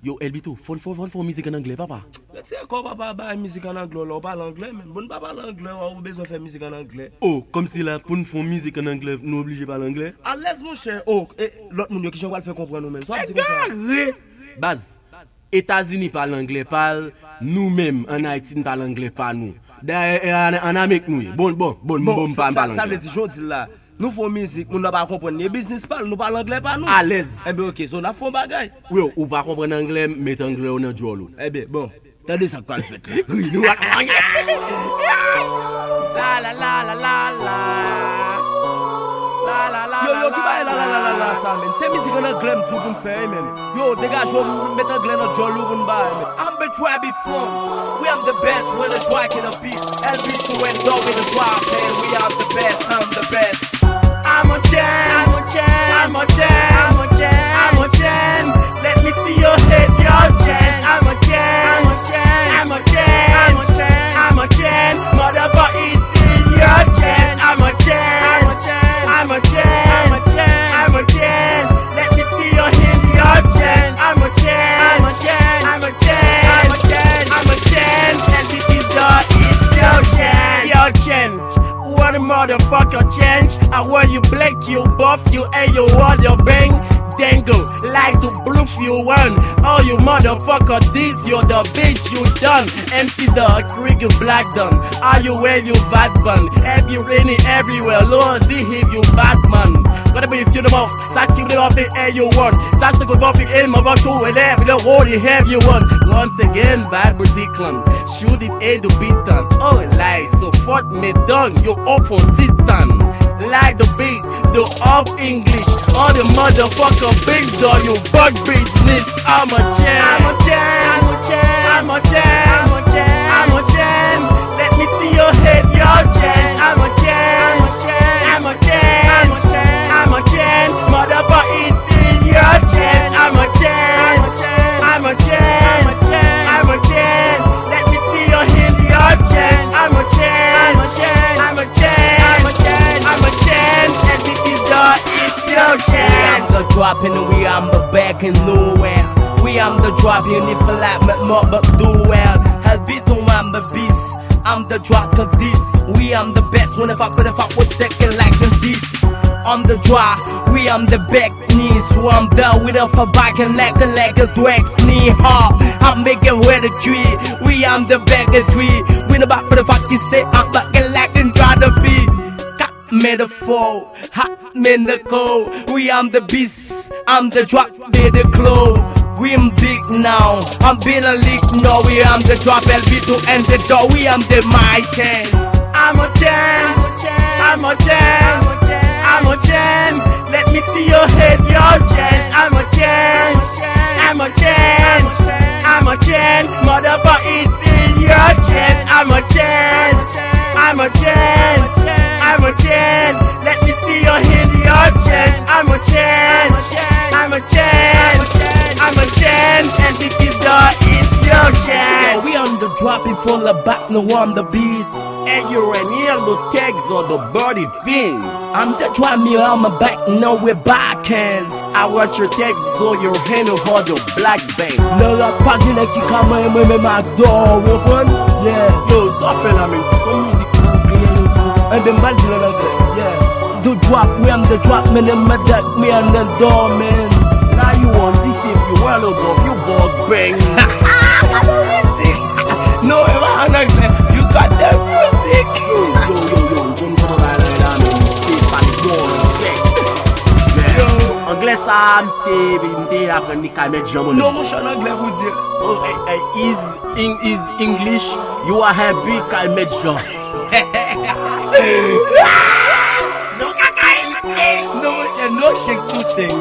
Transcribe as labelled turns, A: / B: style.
A: Yo, Elbito, fon musique en anglais, papa.
B: Mais tu sais quoi, papa, bah, musique en anglais, on parle anglais, mais bon, pas parler anglais, on a besoin de faire musique en anglais.
A: Oh, comme si là, pour nous faire musique en anglais, nous obligés par l'anglais.
B: À l'aise, mon cher. Oh, et l'autre monde qui j'en va le faire comprendre nous-mêmes. Soit dit comme ça.
A: Base. États-Unis parlent anglais, parle nous-mêmes en Haïti nous parlons anglais, pas nous. En Amérique nous. Bon, parle anglais.
B: Ça veut dire, je dis là. Nous faisons musique, nous ne pas comprendre les business parle, nous parlons anglais pas nous.
A: À l'aise.
B: Eh bien, ok, so nous faisons bagaille.
A: Oui, ou pas comprendre anglais, mettez anglais au nom du rôle.
B: Eh bien, bon, attendez ça pas le fait.
A: Oui, nous
B: la la la la la la. Yo, qui va la ça, man. C'est musique en anglais, nous faut faire, man. Yo, dégage, on met anglais dans John Logan bar, man. I'm the try be fun. We am the best when the try can beat. LB2 and dog in the wild, man. We are the best, I'm the best. I'm a champ, I'm a champ. Let me see your head, your chant. I'm a champ, Motherfucker, it's in your chant. I'm a champ. Let me see your hand, your chant. I'm a champ. And this is your chant. What a motherfucker change. I want you black, you buff, you and you want your bang. Dangle, like the bluff you want. Oh, you motherfucker, this, you're the bitch, you done. MC the cricket black done. Are you where you bad bun? Every rainy everywhere, Lord, see if you bad man. Gotta be if you the most, that's you off the air you want. That's the good topic in my box, who will have the whole you have you want. Once again, bad Brazilian. Shoot it A to beat done. Oh, lies, so fought me done. You up on Titan. Like the beat, the off English. All the motherfucker big dog, you bug business. I'm a champ. Let me see your head, your chant. I'm a champ. Motherfucker, it's in your chant. I'm a champ. Let me see your hand, your chant. I'm a champ. And this is your chant. We am the drop and we am the back and nowhere. We am the drop and if I like me more but do well. Help it to I'm the beast. I'm the drop to this. We am the best when if I would take it like this. I'm the drop, we am the back knees. So I'm there with a back and like a twax knee. I'm making with a tree. We am the back of three. We the back for the fuck you say I'm back and like and try to be. Metaphor, hot men the cold. We am the beast, I'm the drop, they the clothes. We am big now, I'm been a leak now. We am the drop LB2 and the door. We am the my chance. I'm a champ. Let me see your head, your chance. I'm a champ. Motherfucker, it's in your chance. I'm a champ. Let me see your hand, your chance. I'm a champ. And this is your chance. We on the dropping for the back, no on the beat. And you're an yellow tags or the body thing. I'm the drop me on my back, now we're back and I watch your text so your hand will hold your black bang. No la party like you come and my door open. Yeah, yo, soften I mean some music and the man yeah. The drop, we am the drop man and my that me and the door man. Now you want this if you well above you bug bang. I don't music. No, you got that music. Yo, don't come around like that, man. Anglais ça, m'te après Nika met jamon. Non, mon cher anglais vous dire. Oh, is English? You are happy, I met jam. No, kaka, no, shake two things.